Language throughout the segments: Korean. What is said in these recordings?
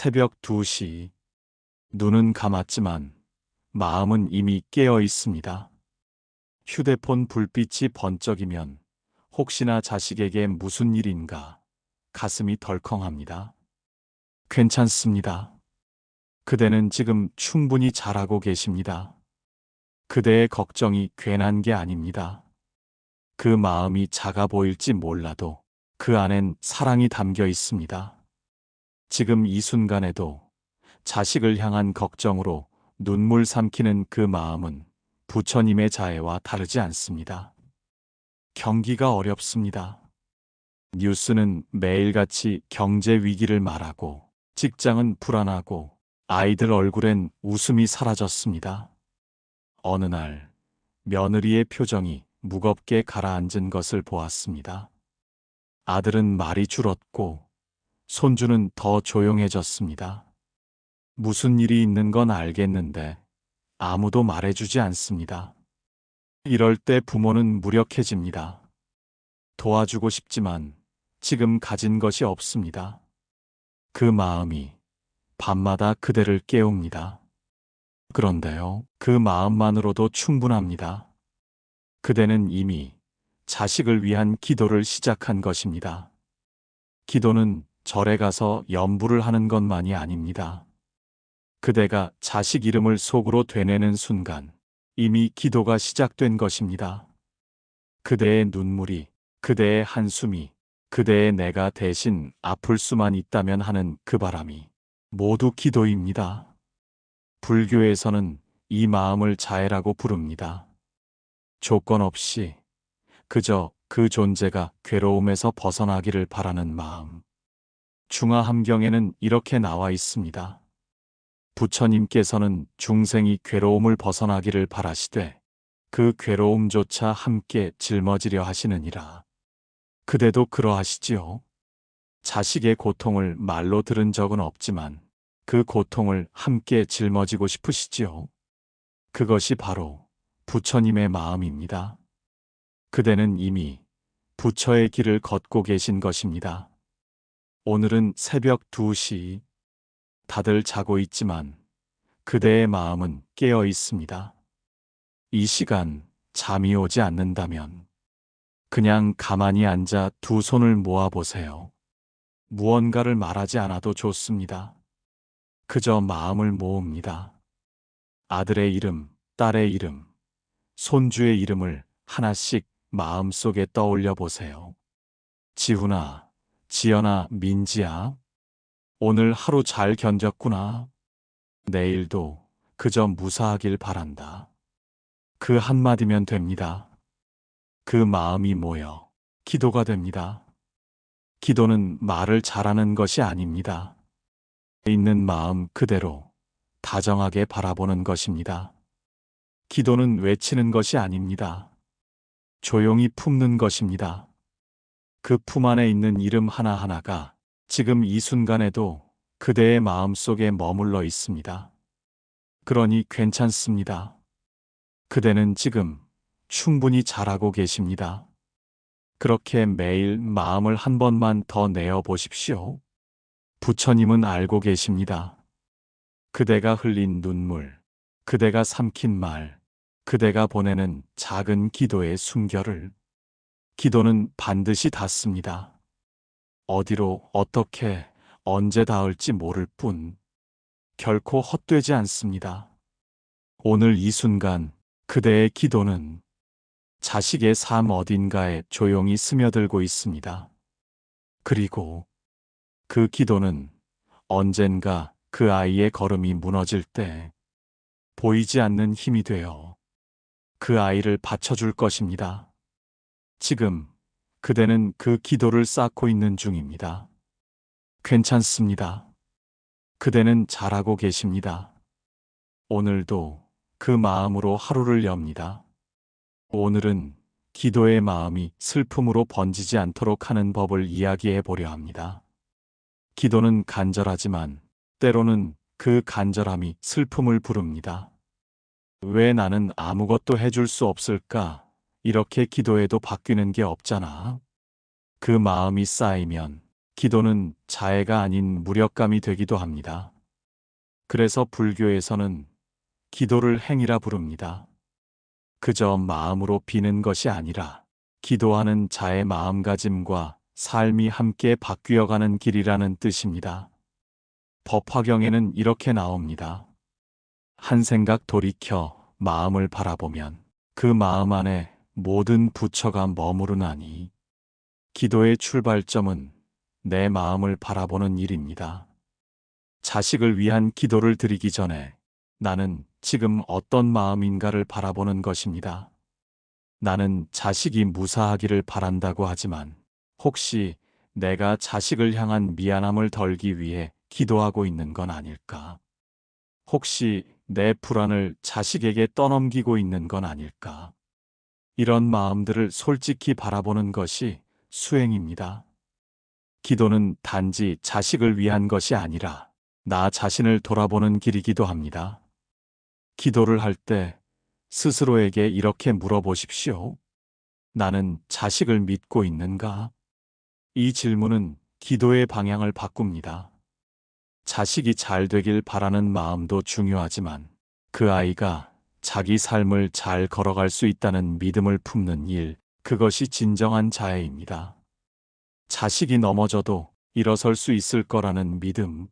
새벽 2시. 눈은 감았지만 마음은 이미 깨어 있습니다. 휴대폰 불빛이 번쩍이면 혹시나 자식에게 무슨 일인가 가슴이 덜컹합니다. 괜찮습니다. 그대는 지금 충분히 잘하고 계십니다. 그대의 걱정이 괜한 게 아닙니다. 그 마음이 작아 보일지 몰라도 그 안엔 사랑이 담겨 있습니다. 지금 이 순간에도 자식을 향한 걱정으로 눈물 삼키는 그 마음은 부처님의 자애와 다르지 않습니다. 경기가 어렵습니다. 뉴스는 매일같이 경제 위기를 말하고 직장은 불안하고 아이들 얼굴엔 웃음이 사라졌습니다. 어느 날 며느리의 표정이 무겁게 가라앉은 것을 보았습니다. 아들은 말이 줄었고 손주는 더 조용해졌습니다. 무슨 일이 있는 건 알겠는데 아무도 말해주지 않습니다. 이럴 때 부모는 무력해집니다. 도와주고 싶지만 지금 가진 것이 없습니다. 그 마음이 밤마다 그대를 깨웁니다. 그런데요, 그 마음만으로도 충분합니다. 그대는 이미 자식을 위한 기도를 시작한 것입니다. 기도는 절에 가서 염불을 하는 것만이 아닙니다. 그대가 자식 이름을 속으로 되뇌는 순간 이미 기도가 시작된 것입니다. 그대의 눈물이, 그대의 한숨이, 그대의 내가 대신 아플 수만 있다면 하는 그 바람이 모두 기도입니다. 불교에서는 이 마음을 자애라고 부릅니다. 조건 없이 그저 그 존재가 괴로움에서 벗어나기를 바라는 마음. 중화함경에는 이렇게 나와 있습니다. 부처님께서는 중생이 괴로움을 벗어나기를 바라시되 그 괴로움조차 함께 짊어지려 하시느니라. 그대도 그러하시지요. 자식의 고통을 말로 들은 적은 없지만 그 고통을 함께 짊어지고 싶으시지요. 그것이 바로 부처님의 마음입니다. 그대는 이미 부처의 길을 걷고 계신 것입니다. 오늘은 새벽 2시. 다들 자고 있지만 그대의 마음은 깨어 있습니다. 이 시간 잠이 오지 않는다면 그냥 가만히 앉아 두 손을 모아보세요. 무언가를 말하지 않아도 좋습니다. 그저 마음을 모읍니다. 아들의 이름, 딸의 이름, 손주의 이름을 하나씩 마음속에 떠올려 보세요. 지훈아, 지연아, 민지야. 오늘 하루 잘 견뎠구나. 내일도 그저 무사하길 바란다. 그 한마디면 됩니다. 그 마음이 모여 기도가 됩니다. 기도는 말을 잘하는 것이 아닙니다. 있는 마음 그대로 다정하게 바라보는 것입니다. 기도는 외치는 것이 아닙니다. 조용히 품는 것입니다. 그 품 안에 있는 이름 하나하나가 지금 이 순간에도 그대의 마음속에 머물러 있습니다. 그러니 괜찮습니다. 그대는 지금 충분히 잘하고 계십니다. 그렇게 매일 마음을 한 번만 더 내어 보십시오. 부처님은 알고 계십니다. 그대가 흘린 눈물, 그대가 삼킨 말, 그대가 보내는 작은 기도의 숨결을. 기도는 반드시 닿습니다. 어디로, 어떻게, 언제 닿을지 모를 뿐 결코 헛되지 않습니다. 오늘 이 순간 그대의 기도는 자식의 삶 어딘가에 조용히 스며들고 있습니다. 그리고 그 기도는 언젠가 그 아이의 걸음이 무너질 때 보이지 않는 힘이 되어 그 아이를 받쳐줄 것입니다. 지금 그대는 그 기도를 쌓고 있는 중입니다. 괜찮습니다. 그대는 잘하고 계십니다. 오늘도 그 마음으로 하루를 엽니다. 오늘은 기도의 마음이 슬픔으로 번지지 않도록 하는 법을 이야기해 보려 합니다. 기도는 간절하지만 때로는 그 간절함이 슬픔을 부릅니다. 왜 나는 아무것도 해줄 수 없을까? 이렇게 기도해도 바뀌는 게 없잖아. 그 마음이 쌓이면 기도는 자애가 아닌 무력감이 되기도 합니다. 그래서 불교에서는 기도를 행이라 부릅니다. 그저 마음으로 비는 것이 아니라 기도하는 자의 마음가짐과 삶이 함께 바뀌어가는 길이라는 뜻입니다. 법화경에는 이렇게 나옵니다. 한 생각 돌이켜 마음을 바라보면 그 마음 안에 모든 부처가 머무르나니 기도의 출발점은 내 마음을 바라보는 일입니다. 자식을 위한 기도를 드리기 전에 나는 지금 어떤 마음인가를 바라보는 것입니다. 나는 자식이 무사하기를 바란다고 하지만 혹시 내가 자식을 향한 미안함을 덜기 위해 기도하고 있는 건 아닐까? 혹시 내 불안을 자식에게 떠넘기고 있는 건 아닐까? 이런 마음들을 솔직히 바라보는 것이 수행입니다. 기도는 단지 자식을 위한 것이 아니라 나 자신을 돌아보는 길이기도 합니다. 기도를 할 때 스스로에게 이렇게 물어보십시오. 나는 자식을 믿고 있는가? 이 질문은 기도의 방향을 바꿉니다. 자식이 잘 되길 바라는 마음도 중요하지만 그 아이가 자기 삶을 잘 걸어갈 수 있다는 믿음을 품는 일, 그것이 진정한 자애입니다. 자식이 넘어져도 일어설 수 있을 거라는 믿음,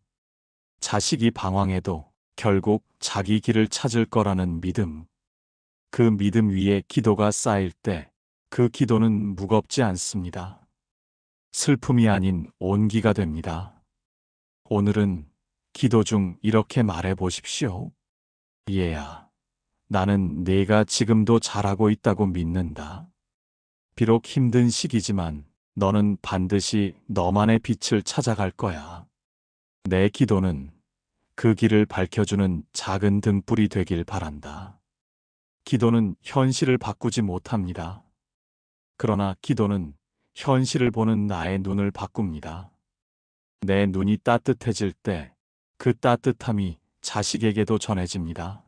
자식이 방황해도 결국 자기 길을 찾을 거라는 믿음, 그 믿음 위에 기도가 쌓일 때 그 기도는 무겁지 않습니다. 슬픔이 아닌 온기가 됩니다. 오늘은 기도 중 이렇게 말해 보십시오. 얘야, 나는 네가 지금도 잘하고 있다고 믿는다. 비록 힘든 시기지만 너는 반드시 너만의 빛을 찾아갈 거야. 내 기도는 그 길을 밝혀주는 작은 등불이 되길 바란다. 기도는 현실을 바꾸지 못합니다. 그러나 기도는 현실을 보는 나의 눈을 바꿉니다. 내 눈이 따뜻해질 때 그 따뜻함이 자식에게도 전해집니다.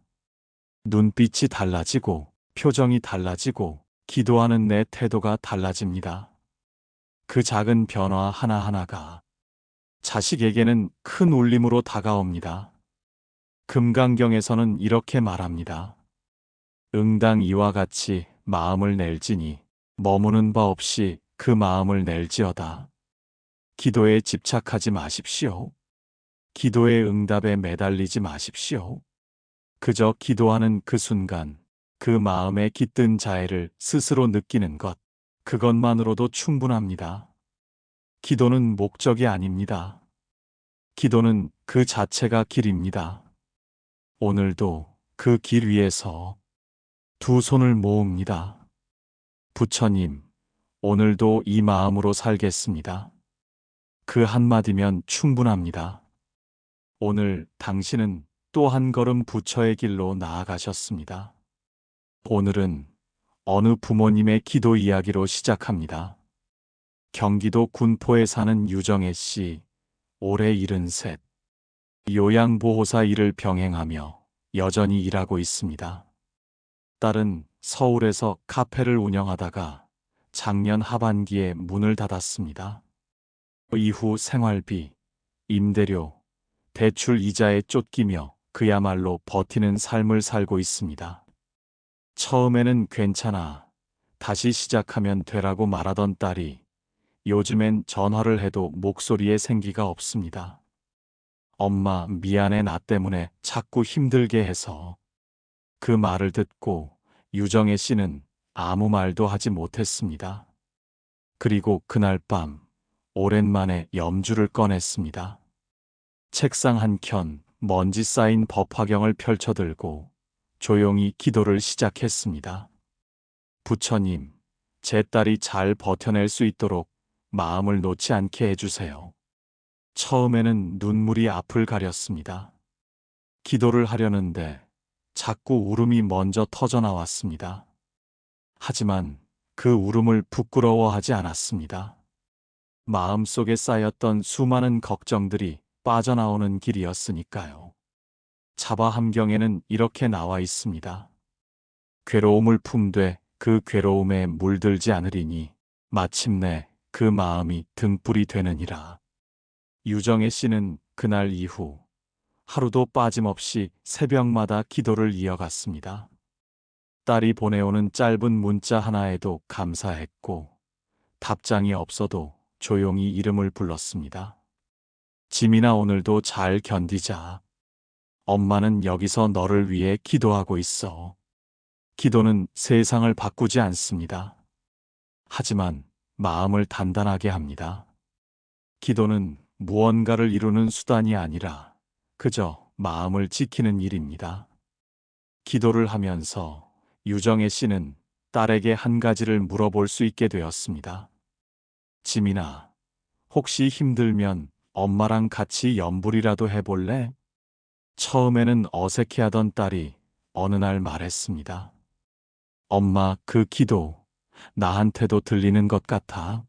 눈빛이 달라지고 표정이 달라지고 기도하는 내 태도가 달라집니다. 그 작은 변화 하나하나가 자식에게는 큰 울림으로 다가옵니다. 금강경에서는 이렇게 말합니다. 응당 이와 같이 마음을 낼지니 머무는 바 없이 그 마음을 낼지어다. 기도에 집착하지 마십시오. 기도의 응답에 매달리지 마십시오. 그저 기도하는 그 순간 그 마음에 깃든 자애를 스스로 느끼는 것, 그것만으로도 충분합니다. 기도는 목적이 아닙니다. 기도는 그 자체가 길입니다. 오늘도 그 길 위에서 두 손을 모읍니다. 부처님, 오늘도 이 마음으로 살겠습니다. 그 한마디면 충분합니다. 오늘 당신은 또 한 걸음 부처의 길로 나아가셨습니다. 오늘은 어느 부모님의 기도 이야기로 시작합니다. 경기도 군포에 사는 유정애 씨, 올해 73. 요양보호사 일을 병행하며 여전히 일하고 있습니다. 딸은 서울에서 카페를 운영하다가 작년 하반기에 문을 닫았습니다. 이후 생활비, 임대료, 대출 이자에 쫓기며 그야말로 버티는 삶을 살고 있습니다. 처음에는 괜찮아, 다시 시작하면 되라고 말하던 딸이 요즘엔 전화를 해도 목소리에 생기가 없습니다. 엄마, 미안해, 나 때문에 자꾸 힘들게 해서. 그 말을 듣고 유정애 씨는 아무 말도 하지 못했습니다. 그리고 그날 밤 오랜만에 염주를 꺼냈습니다. 책상 한켠 먼지 쌓인 법화경을 펼쳐들고 조용히 기도를 시작했습니다. 부처님, 제 딸이 잘 버텨낼 수 있도록 마음을 놓지 않게 해주세요. 처음에는 눈물이 앞을 가렸습니다. 기도를 하려는데 자꾸 울음이 먼저 터져 나왔습니다. 하지만 그 울음을 부끄러워하지 않았습니다. 마음속에 쌓였던 수많은 걱정들이 빠져나오는 길이었으니까요. 자바함경에는 이렇게 나와 있습니다. 괴로움을 품되 그 괴로움에 물들지 않으리니 마침내 그 마음이 등불이 되느니라. 유정혜 씨는 그날 이후 하루도 빠짐없이 새벽마다 기도를 이어갔습니다. 딸이 보내오는 짧은 문자 하나에도 감사했고, 답장이 없어도 조용히 이름을 불렀습니다. 지민아, 오늘도 잘 견디자. 엄마는 여기서 너를 위해 기도하고 있어. 기도는 세상을 바꾸지 않습니다. 하지만 마음을 단단하게 합니다. 기도는 무언가를 이루는 수단이 아니라 그저 마음을 지키는 일입니다. 기도를 하면서 유정혜 씨는 딸에게 한 가지를 물어볼 수 있게 되었습니다. 지민아, 혹시 힘들면 엄마랑 같이 염불이라도 해볼래? 처음에는 어색해하던 딸이 어느 날 말했습니다. 엄마, 그 기도 나한테도 들리는 것 같아.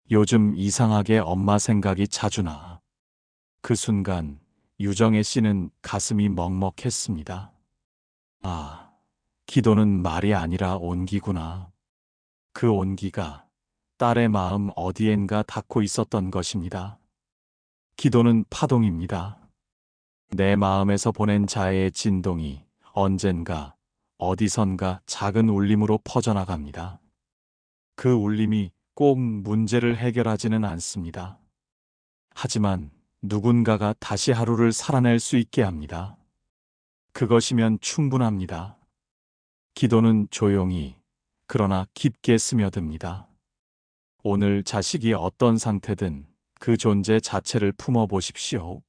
요즘 이상하게 엄마 생각이 자주 나. 그 순간 유정혜 씨는 가슴이 먹먹했습니다. 아, 기도는 말이 아니라 온기구나. 그 온기가 딸의 마음 어디엔가 닿고 있었던 것입니다. 기도는 파동입니다. 내 마음에서 보낸 자의 진동이 언젠가 어디선가 작은 울림으로 퍼져나갑니다. 그 울림이 꼭 문제를 해결하지는 않습니다. 하지만 누군가가 다시 하루를 살아낼 수 있게 합니다. 그것이면 충분합니다. 기도는 조용히, 그러나 깊게 스며듭니다. 오늘 자식이 어떤 상태든 그 존재 자체를 품어 보십시오.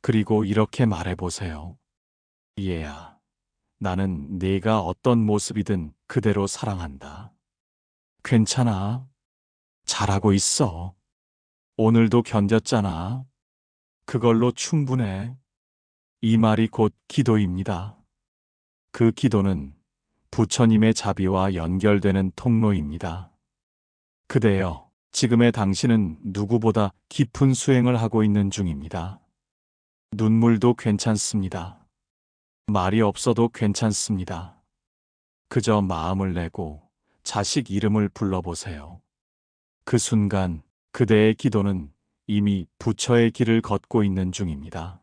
그리고 이렇게 말해 보세요. 얘야, 나는 네가 어떤 모습이든 그대로 사랑한다. 괜찮아. 잘하고 있어. 오늘도 견뎠잖아. 그걸로 충분해. 이 말이 곧 기도입니다. 그 기도는 부처님의 자비와 연결되는 통로입니다. 그대여, 지금의 당신은 누구보다 깊은 수행을 하고 있는 중입니다. 눈물도 괜찮습니다. 말이 없어도 괜찮습니다. 그저 마음을 내고 자식 이름을 불러보세요. 그 순간 그대의 기도는 이미 부처의 길을 걷고 있는 중입니다.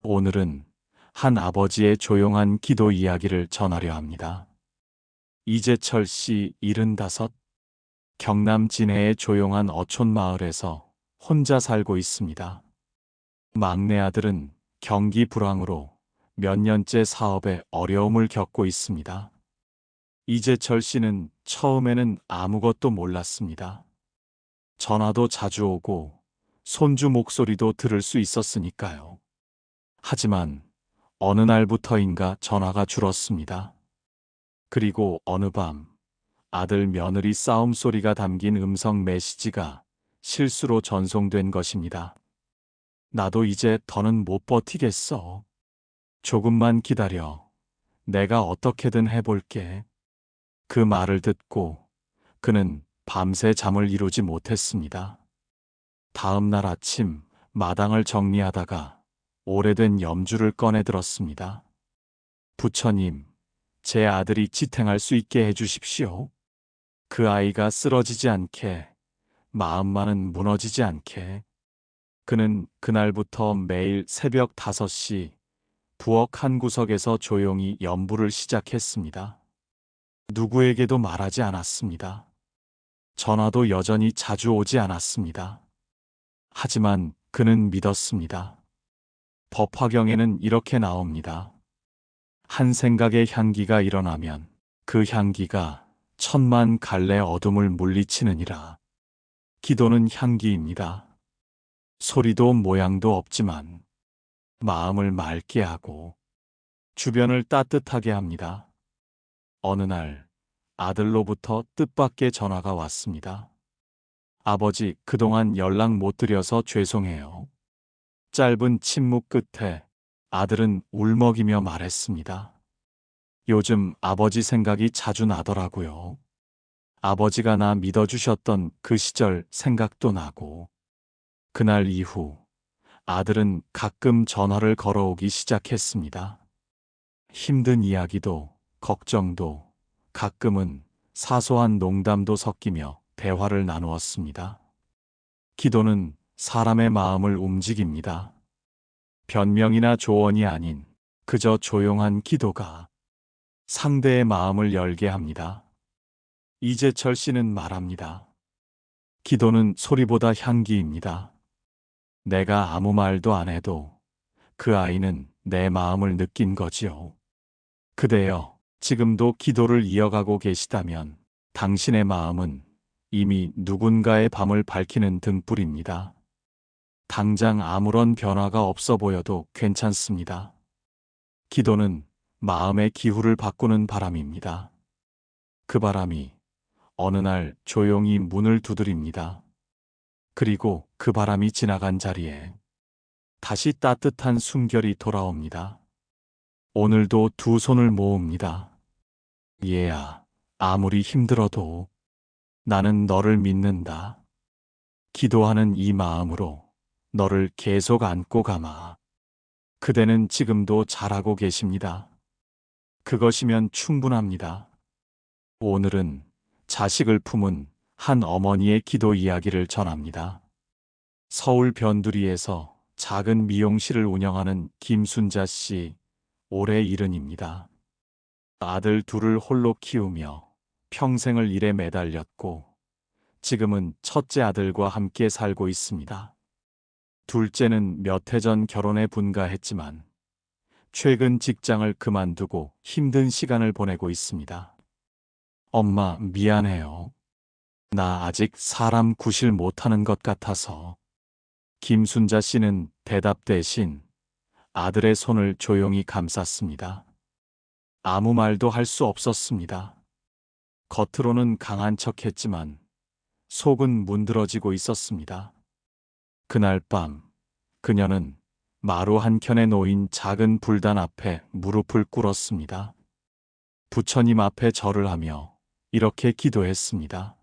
오늘은 한 아버지의 조용한 기도 이야기를 전하려 합니다. 이재철 씨 75, 경남 진해의 조용한 어촌 마을에서 혼자 살고 있습니다. 막내 아들은 경기 불황으로 몇 년째 사업에 어려움을 겪고 있습니다. 이재철 씨는 처음에는 아무것도 몰랐습니다. 전화도 자주 오고 손주 목소리도 들을 수 있었으니까요. 하지만 어느 날부터인가 전화가 줄었습니다. 그리고 어느 밤 아들 며느리 싸움 소리가 담긴 음성 메시지가 실수로 전송된 것입니다. 나도 이제 더는 못 버티겠어. 조금만 기다려. 내가 어떻게든 해볼게. 그 말을 듣고 그는 밤새 잠을 이루지 못했습니다. 다음 날 아침 마당을 정리하다가 오래된 염주를 꺼내 들었습니다. 부처님, 제 아들이 지탱할 수 있게 해주십시오. 그 아이가 쓰러지지 않게, 마음만은 무너지지 않게. 그는 그날부터 매일 새벽 5시 부엌 한 구석에서 조용히 염불을 시작했습니다. 누구에게도 말하지 않았습니다. 전화도 여전히 자주 오지 않았습니다. 하지만 그는 믿었습니다. 법화경에는 이렇게 나옵니다. 한 생각의 향기가 일어나면 그 향기가 천만 갈래 어둠을 물리치느니라. 기도는 향기입니다. 소리도 모양도 없지만 마음을 맑게 하고 주변을 따뜻하게 합니다. 어느 날 아들로부터 뜻밖의 전화가 왔습니다. 아버지, 그동안 연락 못 드려서 죄송해요. 짧은 침묵 끝에 아들은 울먹이며 말했습니다. 요즘 아버지 생각이 자주 나더라고요. 아버지가 나 믿어주셨던 그 시절 생각도 나고. 그날 이후 아들은 가끔 전화를 걸어오기 시작했습니다. 힘든 이야기도 걱정도 가끔은 사소한 농담도 섞이며 대화를 나누었습니다. 기도는 사람의 마음을 움직입니다. 변명이나 조언이 아닌 그저 조용한 기도가 상대의 마음을 열게 합니다. 이재철 씨는 말합니다. 기도는 소리보다 향기입니다. 내가 아무 말도 안 해도 그 아이는 내 마음을 느낀 거지요. 그대여, 지금도 기도를 이어가고 계시다면 당신의 마음은 이미 누군가의 밤을 밝히는 등불입니다. 당장 아무런 변화가 없어 보여도 괜찮습니다. 기도는 마음의 기후를 바꾸는 바람입니다. 그 바람이 어느 날 조용히 문을 두드립니다. 그리고 그 바람이 지나간 자리에 다시 따뜻한 숨결이 돌아옵니다. 오늘도 두 손을 모읍니다. 얘야, 아무리 힘들어도 나는 너를 믿는다. 기도하는 이 마음으로 너를 계속 안고 가마. 그대는 지금도 잘하고 계십니다. 그것이면 충분합니다. 오늘은 자식을 품은 한 어머니의 기도 이야기를 전합니다. 서울 변두리에서 작은 미용실을 운영하는 김순자 씨, 올해 70입니다. 아들 둘을 홀로 키우며 평생을 일에 매달렸고 지금은 첫째 아들과 함께 살고 있습니다. 둘째는 몇 해 전 결혼에 분가했지만 최근 직장을 그만두고 힘든 시간을 보내고 있습니다. 엄마, 미안해요. 나 아직 사람 구실 못하는 것 같아서. 김순자 씨는 대답 대신 아들의 손을 조용히 감쌌습니다. 아무 말도 할 수 없었습니다. 겉으로는 강한 척했지만 속은 문드러지고 있었습니다. 그날 밤 그녀는 마루 한켠에 놓인 작은 불단 앞에 무릎을 꿇었습니다. 부처님 앞에 절을 하며 이렇게 기도했습니다.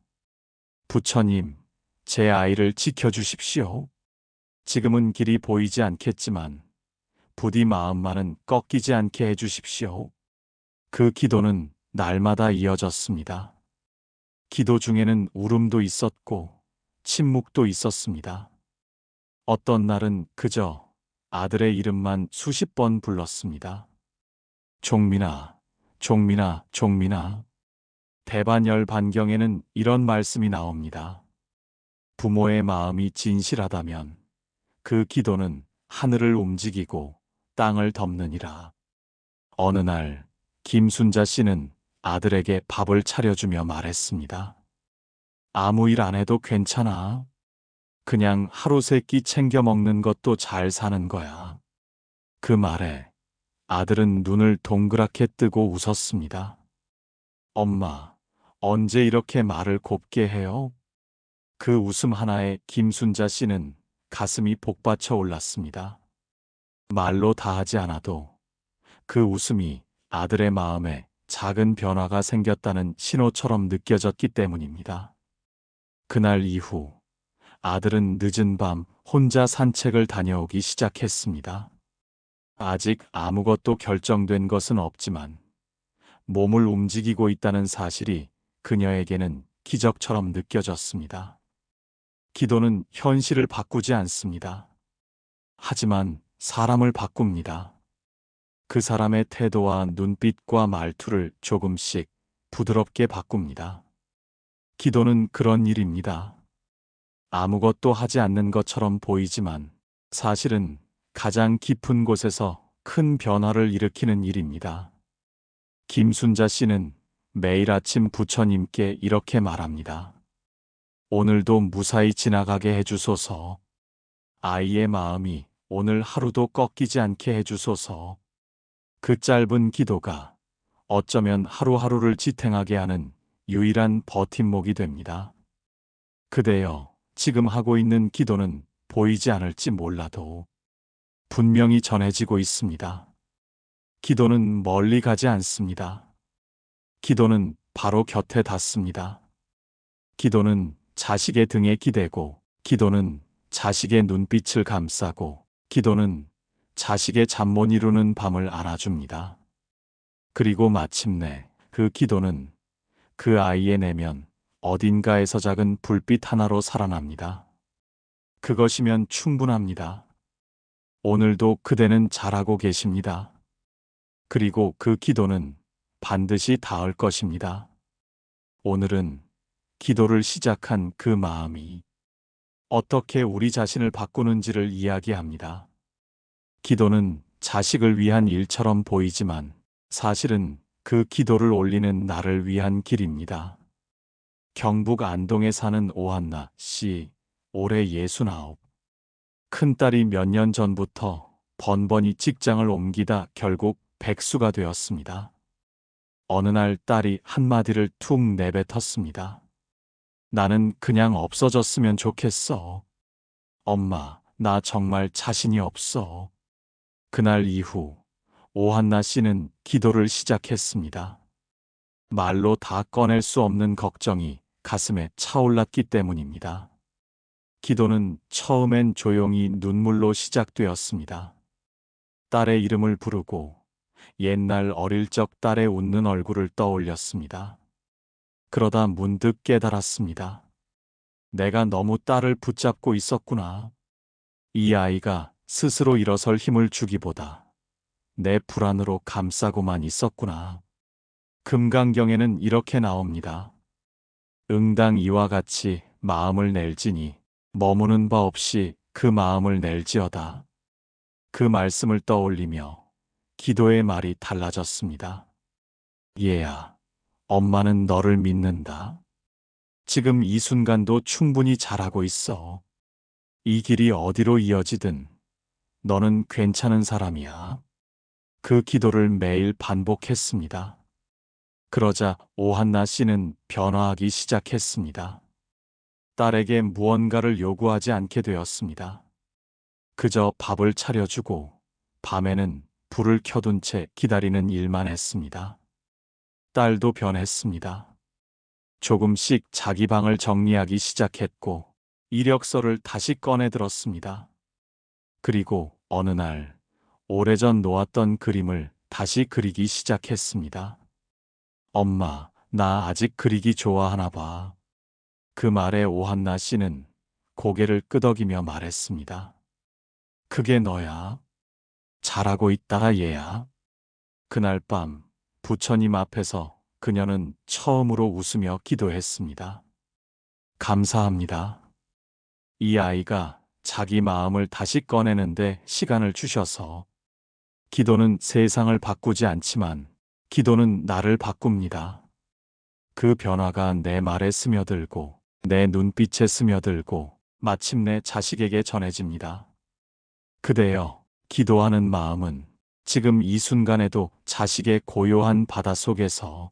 부처님, 제 아이를 지켜주십시오. 지금은 길이 보이지 않겠지만 부디 마음만은 꺾이지 않게 해주십시오. 그 기도는 날마다 이어졌습니다. 기도 중에는 울음도 있었고 침묵도 있었습니다. 어떤 날은 그저 아들의 이름만 수십 번 불렀습니다. 종민아, 종민아, 종민아. 대반열 반경에는 이런 말씀이 나옵니다. 부모의 마음이 진실하다면 그 기도는 하늘을 움직이고 땅을 덮느니라. 어느 날 김순자 씨는 아들에게 밥을 차려주며 말했습니다. 아무 일 안 해도 괜찮아. 그냥 하루 세 끼 챙겨 먹는 것도 잘 사는 거야. 그 말에 아들은 눈을 동그랗게 뜨고 웃었습니다. 엄마, 언제 이렇게 말을 곱게 해요? 그 웃음 하나에 김순자 씨는 가슴이 복받쳐 올랐습니다. 말로 다 하지 않아도 그 웃음이 아들의 마음에 작은 변화가 생겼다는 신호처럼 느껴졌기 때문입니다. 그날 이후 아들은 늦은 밤 혼자 산책을 다녀오기 시작했습니다. 아직 아무것도 결정된 것은 없지만 몸을 움직이고 있다는 사실이 그녀에게는 기적처럼 느껴졌습니다. 기도는 현실을 바꾸지 않습니다. 하지만 사람을 바꿉니다. 그 사람의 태도와 눈빛과 말투를 조금씩 부드럽게 바꿉니다. 기도는 그런 일입니다. 아무것도 하지 않는 것처럼 보이지만 사실은 가장 깊은 곳에서 큰 변화를 일으키는 일입니다. 김순자 씨는 매일 아침 부처님께 이렇게 말합니다. 오늘도 무사히 지나가게 해주소서. 아이의 마음이 오늘 하루도 꺾이지 않게 해주소서. 그 짧은 기도가 어쩌면 하루하루를 지탱하게 하는 유일한 버팀목이 됩니다. 그대여, 지금 하고 있는 기도는 보이지 않을지 몰라도 분명히 전해지고 있습니다. 기도는 멀리 가지 않습니다. 기도는 바로 곁에 닿습니다. 기도는 자식의 등에 기대고, 기도는 자식의 눈빛을 감싸고, 기도는 자식의 잠 못 이루는 밤을 안아줍니다. 그리고 마침내 그 기도는 그 아이의 내면 어딘가에서 작은 불빛 하나로 살아납니다. 그것이면 충분합니다. 오늘도 그대는 잘하고 계십니다. 그리고 그 기도는 반드시 닿을 것입니다. 오늘은 기도를 시작한 그 마음이 어떻게 우리 자신을 바꾸는지를 이야기합니다. 기도는 자식을 위한 일처럼 보이지만 사실은 그 기도를 올리는 나를 위한 길입니다. 경북 안동에 사는 오한나 씨, 올해 69. 큰딸이 몇 년 전부터 번번이 직장을 옮기다 결국 백수가 되었습니다. 어느 날 딸이 한마디를 툭 내뱉었습니다. 나는 그냥 없어졌으면 좋겠어. 엄마, 나 정말 자신이 없어. 그날 이후 오한나 씨는 기도를 시작했습니다. 말로 다 꺼낼 수 없는 걱정이 가슴에 차올랐기 때문입니다. 기도는 처음엔 조용히 눈물로 시작되었습니다. 딸의 이름을 부르고 옛날 어릴 적 딸의 웃는 얼굴을 떠올렸습니다. 그러다 문득 깨달았습니다. 내가 너무 딸을 붙잡고 있었구나. 이 아이가 스스로 일어설 힘을 주기보다 내 불안으로 감싸고만 있었구나. 금강경에는 이렇게 나옵니다. 응당 이와 같이 마음을 낼지니 머무는 바 없이 그 마음을 낼지어다. 그 말씀을 떠올리며 기도의 말이 달라졌습니다. 얘야, 엄마는 너를 믿는다. 지금 이 순간도 충분히 잘하고 있어. 이 길이 어디로 이어지든 너는 괜찮은 사람이야. 그 기도를 매일 반복했습니다. 그러자 오한나 씨는 변화하기 시작했습니다. 딸에게 무언가를 요구하지 않게 되었습니다. 그저 밥을 차려주고 밤에는 불을 켜둔 채 기다리는 일만 했습니다. 딸도 변했습니다. 조금씩 자기 방을 정리하기 시작했고 이력서를 다시 꺼내 들었습니다. 그리고 어느 날 오래전 놓았던 그림을 다시 그리기 시작했습니다. 엄마, 나 아직 그리기 좋아하나 봐. 그 말에 오한나 씨는 고개를 끄덕이며 말했습니다. 그게 너야. 잘하고 있다, 얘야. 그날 밤 부처님 앞에서 그녀는 처음으로 웃으며 기도했습니다. 감사합니다. 이 아이가 자기 마음을 다시 꺼내는데 시간을 주셔서. 기도는 세상을 바꾸지 않지만 기도는 나를 바꿉니다. 그 변화가 내 말에 스며들고 내 눈빛에 스며들고 마침내 자식에게 전해집니다. 그대여, 기도하는 마음은 지금 이 순간에도 자식의 고요한 바닷속에서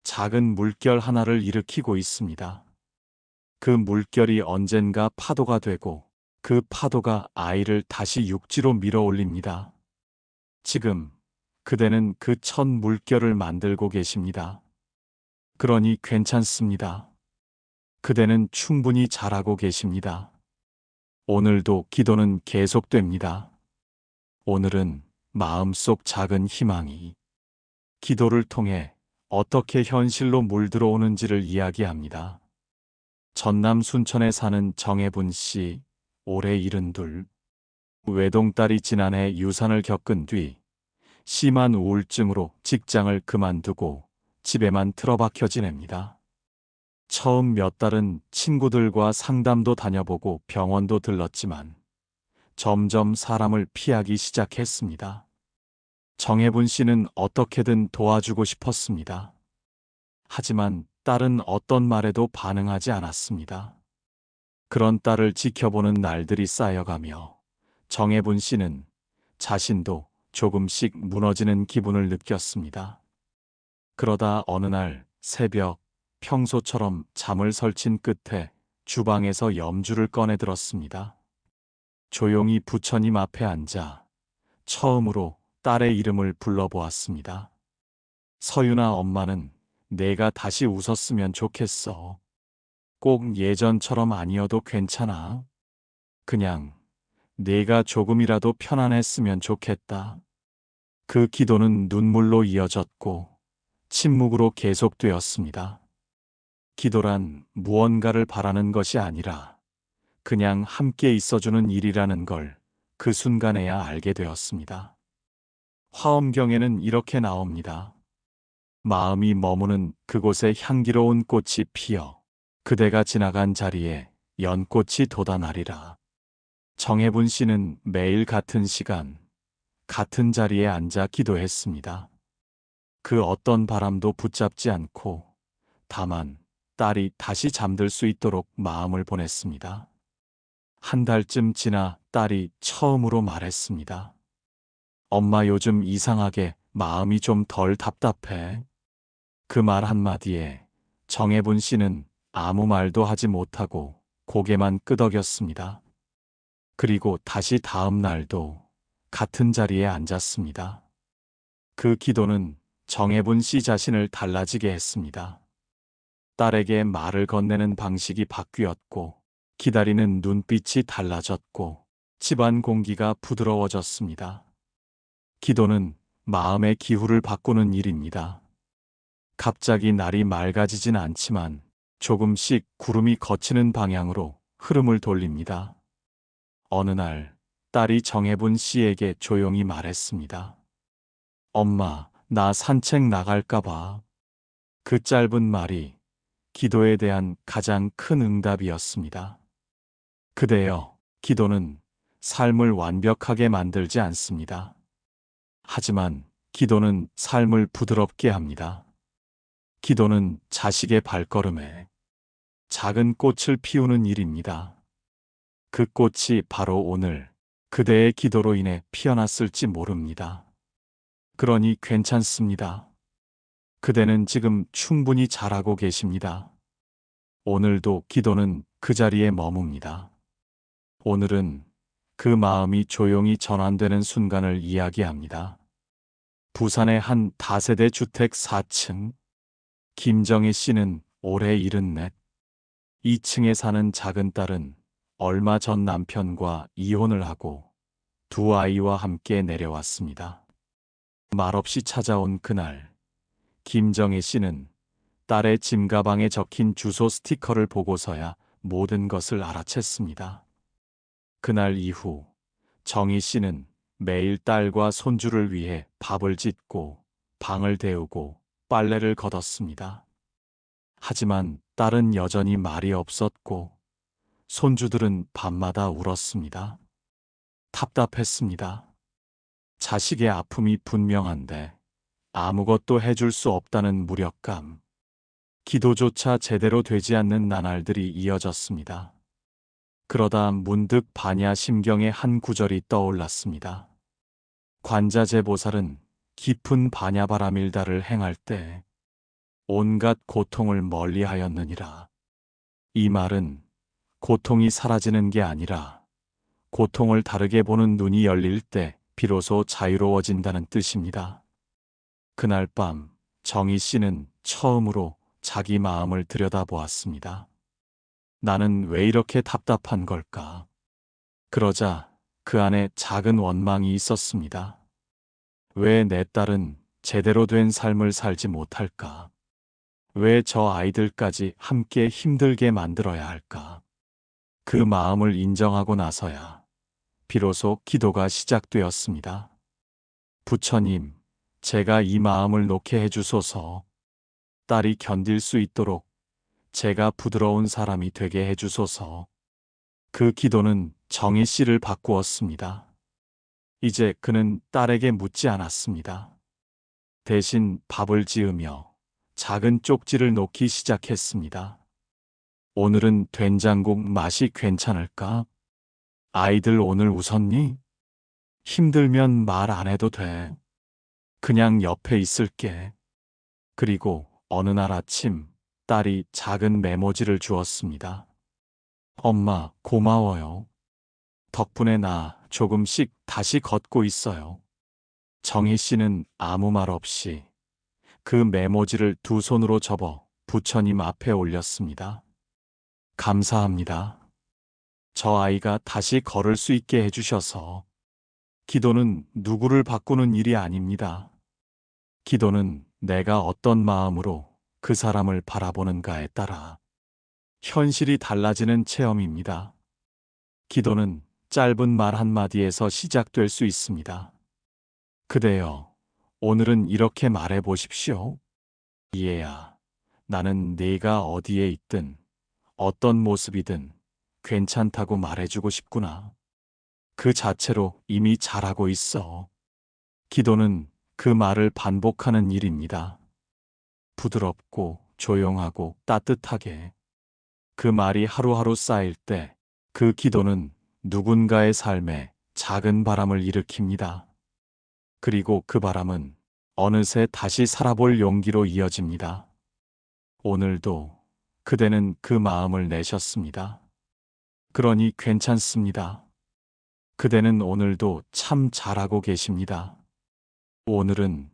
작은 물결 하나를 일으키고 있습니다. 그 물결이 언젠가 파도가 되고 그 파도가 아이를 다시 육지로 밀어 올립니다. 지금 그대는 그 첫 물결을 만들고 계십니다. 그러니 괜찮습니다. 그대는 충분히 잘하고 계십니다. 오늘도 기도는 계속됩니다. 오늘은 마음속 작은 희망이 기도를 통해 어떻게 현실로 물들어오는지를 이야기합니다. 전남 순천에 사는 정혜분 씨, 올해 72. 외동딸이 지난해 유산을 겪은 뒤 심한 우울증으로 직장을 그만두고 집에만 틀어박혀 지냅니다. 처음 몇 달은 친구들과 상담도 다녀보고 병원도 들렀지만 점점 사람을 피하기 시작했습니다. 정혜분 씨는 어떻게든 도와주고 싶었습니다. 하지만 딸은 어떤 말에도 반응하지 않았습니다. 그런 딸을 지켜보는 날들이 쌓여가며 정혜분 씨는 자신도 조금씩 무너지는 기분을 느꼈습니다. 그러다 어느 날 새벽 평소처럼 잠을 설친 끝에 주방에서 염주를 꺼내 들었습니다. 조용히 부처님 앞에 앉아 처음으로 딸의 이름을 불러보았습니다. 서윤아, 엄마는 내가 다시 웃었으면 좋겠어. 꼭 예전처럼 아니어도 괜찮아. 그냥 내가 조금이라도 편안했으면 좋겠다. 그 기도는 눈물로 이어졌고 침묵으로 계속되었습니다. 기도란 무언가를 바라는 것이 아니라 그냥 함께 있어주는 일이라는 걸 그 순간에야 알게 되었습니다. 화엄경에는 이렇게 나옵니다. 마음이 머무는 그곳에 향기로운 꽃이 피어 그대가 지나간 자리에 연꽃이 돋아나리라. 정혜분 씨는 매일 같은 시간, 같은 자리에 앉아 기도했습니다. 그 어떤 바람도 붙잡지 않고 다만 딸이 다시 잠들 수 있도록 마음을 보냈습니다. 한 달쯤 지나 딸이 처음으로 말했습니다. 엄마 요즘 이상하게 마음이 좀 덜 답답해. 그 말 한마디에 정혜분 씨는 아무 말도 하지 못하고 고개만 끄덕였습니다. 그리고 다시 다음 날도 같은 자리에 앉았습니다. 그 기도는 정혜분 씨 자신을 달라지게 했습니다. 딸에게 말을 건네는 방식이 바뀌었고 기다리는 눈빛이 달라졌고 집안 공기가 부드러워졌습니다. 기도는 마음의 기후를 바꾸는 일입니다. 갑자기 날이 맑아지진 않지만 조금씩 구름이 걷히는 방향으로 흐름을 돌립니다. 어느 날 딸이 정혜분 씨에게 조용히 말했습니다. 엄마, 나 산책 나갈까 봐. 그 짧은 말이 기도에 대한 가장 큰 응답이었습니다. 그대여, 기도는 삶을 완벽하게 만들지 않습니다. 하지만 기도는 삶을 부드럽게 합니다. 기도는 자식의 발걸음에 작은 꽃을 피우는 일입니다. 그 꽃이 바로 오늘 그대의 기도로 인해 피어났을지 모릅니다. 그러니 괜찮습니다. 그대는 지금 충분히 잘하고 계십니다. 오늘도 기도는 그 자리에 머뭅니다. 오늘은 그 마음이 조용히 전환되는 순간을 이야기합니다. 부산의 한 다세대 주택 4층. 김정희 씨는 올해 74. 2층에 사는 작은 딸은 얼마 전 남편과 이혼을 하고 두 아이와 함께 내려왔습니다. 말없이 찾아온 그날, 김정희 씨는 딸의 짐가방에 적힌 주소 스티커를 보고서야 모든 것을 알아챘습니다. 그날 이후 정희 씨는 매일 딸과 손주를 위해 밥을 짓고 방을 데우고 빨래를 걷었습니다. 하지만 딸은 여전히 말이 없었고 손주들은 밤마다 울었습니다. 답답했습니다. 자식의 아픔이 분명한데 아무것도 해줄 수 없다는 무력감. 기도조차 제대로 되지 않는 나날들이 이어졌습니다. 그러다 문득 반야심경의 한 구절이 떠올랐습니다. 관자재보살은 깊은 반야바라밀다를 행할 때 온갖 고통을 멀리하였느니라. 이 말은 고통이 사라지는 게 아니라 고통을 다르게 보는 눈이 열릴 때 비로소 자유로워진다는 뜻입니다. 그날 밤 정희 씨는 처음으로 자기 마음을 들여다보았습니다. 나는 왜 이렇게 답답한 걸까? 그러자 그 안에 작은 원망이 있었습니다. 왜 내 딸은 제대로 된 삶을 살지 못할까? 왜 저 아이들까지 함께 힘들게 만들어야 할까? 그 마음을 인정하고 나서야 비로소 기도가 시작되었습니다. 부처님, 제가 이 마음을 놓게 해주소서. 딸이 견딜 수 있도록 제가 부드러운 사람이 되게 해주소서. 그 기도는 정희 씨를 바꾸었습니다. 이제 그는 딸에게 묻지 않았습니다. 대신 밥을 지으며 작은 쪽지를 놓기 시작했습니다. 오늘은 된장국 맛이 괜찮을까? 아이들 오늘 웃었니? 힘들면 말 안 해도 돼. 그냥 옆에 있을게. 그리고 어느 날 아침 딸이 작은 메모지를 주었습니다. 엄마, 고마워요. 덕분에 나 조금씩 다시 걷고 있어요. 정희 씨는 아무 말 없이 그 메모지를 두 손으로 접어 부처님 앞에 올렸습니다. 감사합니다. 저 아이가 다시 걸을 수 있게 해주셔서. 기도는 누구를 바꾸는 일이 아닙니다. 기도는 내가 어떤 마음으로 그 사람을 바라보는가에 따라 현실이 달라지는 체험입니다. 기도는 짧은 말 한마디에서 시작될 수 있습니다. 그대여, 오늘은 이렇게 말해 보십시오. 이해야, 나는 네가 어디에 있든 어떤 모습이든 괜찮다고 말해주고 싶구나. 그 자체로 이미 잘하고 있어. 기도는 그 말을 반복하는 일입니다. 부드럽고 조용하고 따뜻하게. 그 말이 하루하루 쌓일 때 그 기도는 누군가의 삶에 작은 바람을 일으킵니다. 그리고 그 바람은 어느새 다시 살아볼 용기로 이어집니다. 오늘도 그대는 그 마음을 내셨습니다. 그러니 괜찮습니다. 그대는 오늘도 참 잘하고 계십니다. 오늘은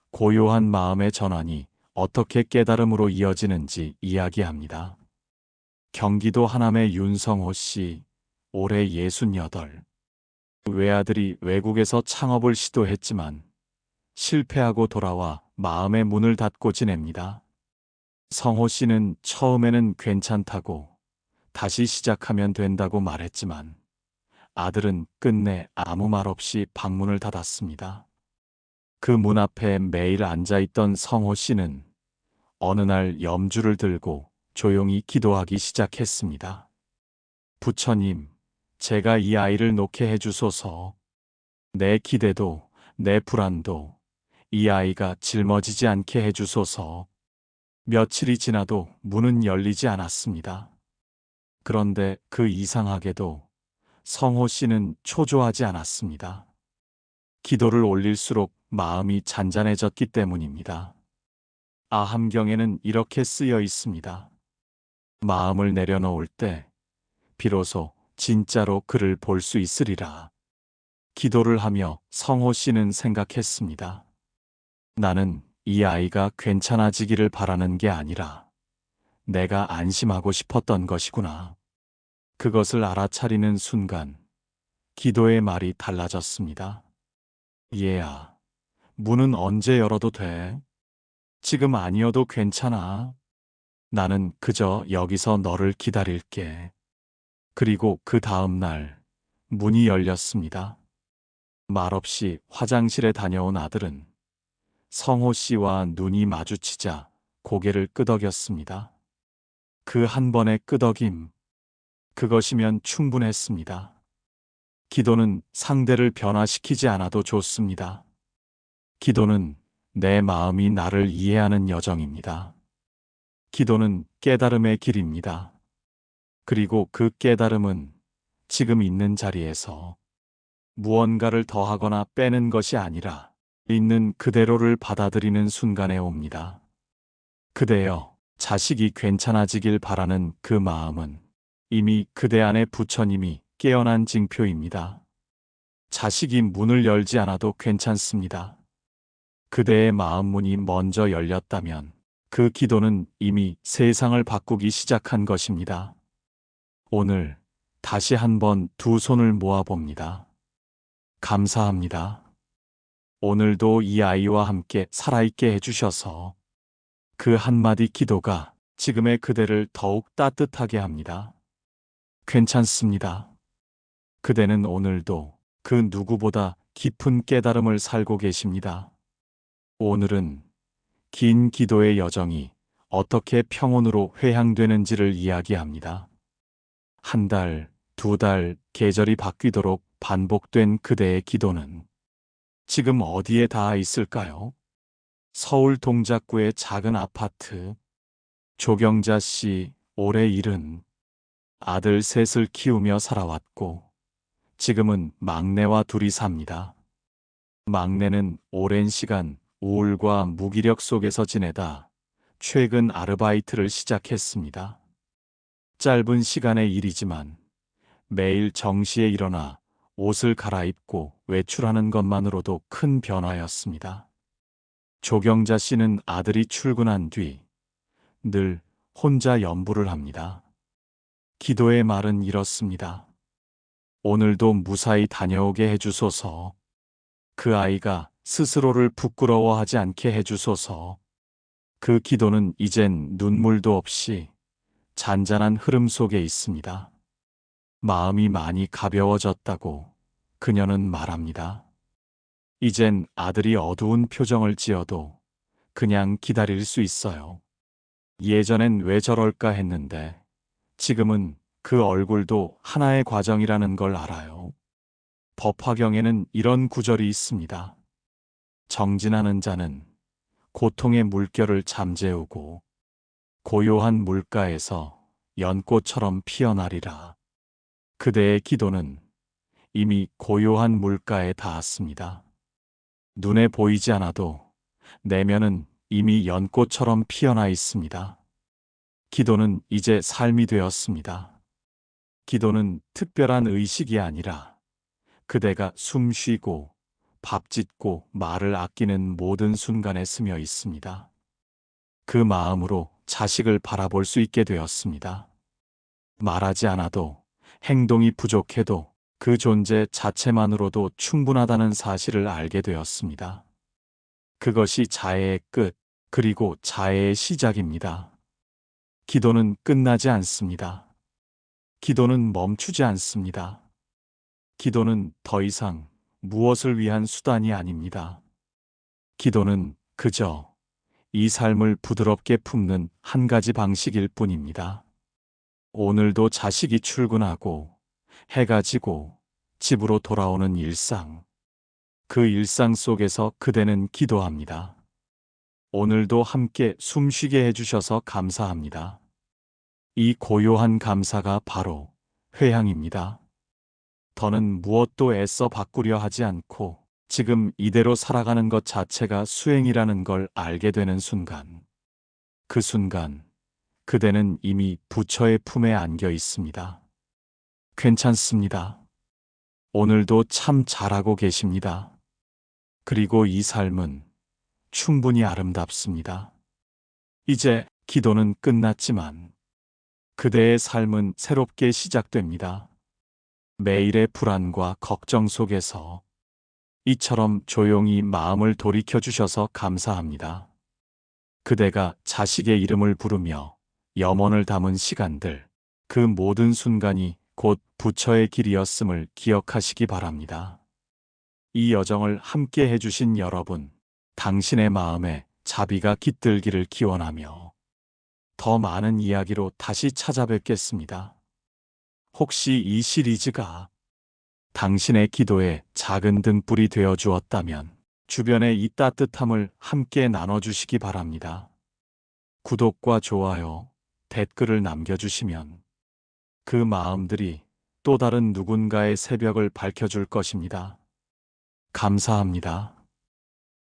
고요한 마음의 전환이 어떻게 깨달음으로 이어지는지 이야기합니다. 경기도 하남의 윤성호 씨, 올해 68. 외아들이 외국에서 창업을 시도했지만 실패하고 돌아와 마음의 문을 닫고 지냅니다. 성호 씨는 처음에는 괜찮다고 다시 시작하면 된다고 말했지만 아들은 끝내 아무 말 없이 방문을 닫았습니다. 그 문 앞에 매일 앉아있던 성호 씨는 어느 날 염주를 들고 조용히 기도하기 시작했습니다. 부처님, 제가 이 아이를 놓게 해주소서. 내 기대도, 내 불안도 이 아이가 짊어지지 않게 해주소서. 며칠이 지나도 문은 열리지 않았습니다. 그런데 그 이상하게도 성호 씨는 초조하지 않았습니다. 기도를 올릴수록 마음이 잔잔해졌기 때문입니다. 아함경에는 이렇게 쓰여 있습니다. 마음을 내려놓을 때 비로소 진짜로 그를 볼 수 있으리라. 기도를 하며 성호 씨는 생각했습니다. 나는 이 아이가 괜찮아지기를 바라는 게 아니라 내가 안심하고 싶었던 것이구나. 그것을 알아차리는 순간 기도의 말이 달라졌습니다. 얘야, 문은 언제 열어도 돼. 지금 아니어도 괜찮아. 나는 그저 여기서 너를 기다릴게. 그리고 그 다음 날 문이 열렸습니다. 말없이 화장실에 다녀온 아들은 성호 씨와 눈이 마주치자 고개를 끄덕였습니다. 그 한 번의 끄덕임, 그것이면 충분했습니다. 기도는 상대를 변화시키지 않아도 좋습니다. 기도는 내 마음이 나를 이해하는 여정입니다. 기도는 깨달음의 길입니다. 그리고 그 깨달음은 지금 있는 자리에서 무언가를 더하거나 빼는 것이 아니라 있는 그대로를 받아들이는 순간에 옵니다. 그대여, 자식이 괜찮아지길 바라는 그 마음은 이미 그대 안에 부처님이 깨어난 징표입니다. 자식이 문을 열지 않아도 괜찮습니다. 그대의 마음 문이 먼저 열렸다면 그 기도는 이미 세상을 바꾸기 시작한 것입니다. 오늘 다시 한번 두 손을 모아봅니다. 감사합니다. 오늘도 이 아이와 함께 살아있게 해주셔서 그 한마디 기도가 지금의 그대를 더욱 따뜻하게 합니다. 괜찮습니다. 그대는 오늘도 그 누구보다 깊은 깨달음을 살고 계십니다. 오늘은 긴 기도의 여정이 어떻게 평온으로 회향되는지를 이야기합니다. 한 달, 두 달, 계절이 바뀌도록 반복된 그대의 기도는 지금 어디에 닿아 있을까요? 서울 동작구의 작은 아파트. 조경자 씨, 올해 70. 아들 셋을 키우며 살아왔고 지금은 막내와 둘이 삽니다. 막내는 오랜 시간 우울과 무기력 속에서 지내다 최근 아르바이트를 시작했습니다. 짧은 시간의 일이지만 매일 정시에 일어나 옷을 갈아입고 외출하는 것만으로도 큰 변화였습니다. 조경자 씨는 아들이 출근한 뒤 늘 혼자 연부를 합니다. 기도의 말은 이렇습니다. 오늘도 무사히 다녀오게 해주소서. 그 아이가 스스로를 부끄러워하지 않게 해주소서. 그 기도는 이젠 눈물도 없이 잔잔한 흐름 속에 있습니다. 마음이 많이 가벼워졌다고 그녀는 말합니다. 이젠 아들이 어두운 표정을 지어도 그냥 기다릴 수 있어요. 예전엔 왜 저럴까 했는데 지금은 그 얼굴도 하나의 과정이라는 걸 알아요. 법화경에는 이런 구절이 있습니다. 정진하는 자는 고통의 물결을 잠재우고 고요한 물가에서 연꽃처럼 피어나리라. 그대의 기도는 이미 고요한 물가에 닿았습니다. 눈에 보이지 않아도 내면은 이미 연꽃처럼 피어나 있습니다. 기도는 이제 삶이 되었습니다. 기도는 특별한 의식이 아니라 그대가 숨 쉬고 밥 짓고 말을 아끼는 모든 순간에 스며 있습니다. 그 마음으로 자식을 바라볼 수 있게 되었습니다. 말하지 않아도 행동이 부족해도 그 존재 자체만으로도 충분하다는 사실을 알게 되었습니다. 그것이 자애의 끝, 그리고 자애의 시작입니다. 기도는 끝나지 않습니다. 기도는 멈추지 않습니다. 기도는 더 이상 무엇을 위한 수단이 아닙니다. 기도는 그저 이 삶을 부드럽게 품는 한 가지 방식일 뿐입니다. 오늘도 자식이 출근하고 해가 지고 집으로 돌아오는 일상. 그 일상 속에서 그대는 기도합니다. 오늘도 함께 숨쉬게 해주셔서 감사합니다. 이 고요한 감사가 바로 회향입니다. 더는 무엇도 애써 바꾸려 하지 않고 지금 이대로 살아가는 것 자체가 수행이라는 걸 알게 되는 순간. 그 순간 그대는 이미 부처의 품에 안겨 있습니다. 괜찮습니다. 오늘도 참 잘하고 계십니다. 그리고 이 삶은 충분히 아름답습니다. 이제 기도는 끝났지만 그대의 삶은 새롭게 시작됩니다. 매일의 불안과 걱정 속에서 이처럼 조용히 마음을 돌이켜 주셔서 감사합니다. 그대가 자식의 이름을 부르며 염원을 담은 시간들, 그 모든 순간이 곧 부처의 길이었음을 기억하시기 바랍니다. 이 여정을 함께 해주신 여러분, 당신의 마음에 자비가 깃들기를 기원하며 더 많은 이야기로 다시 찾아뵙겠습니다. 혹시 이 시리즈가 당신의 기도에 작은 등불이 되어 주었다면 주변에 이 따뜻함을 함께 나눠주시기 바랍니다. 구독과 좋아요, 댓글을 남겨주시면 그 마음들이 또 다른 누군가의 새벽을 밝혀줄 것입니다. 감사합니다.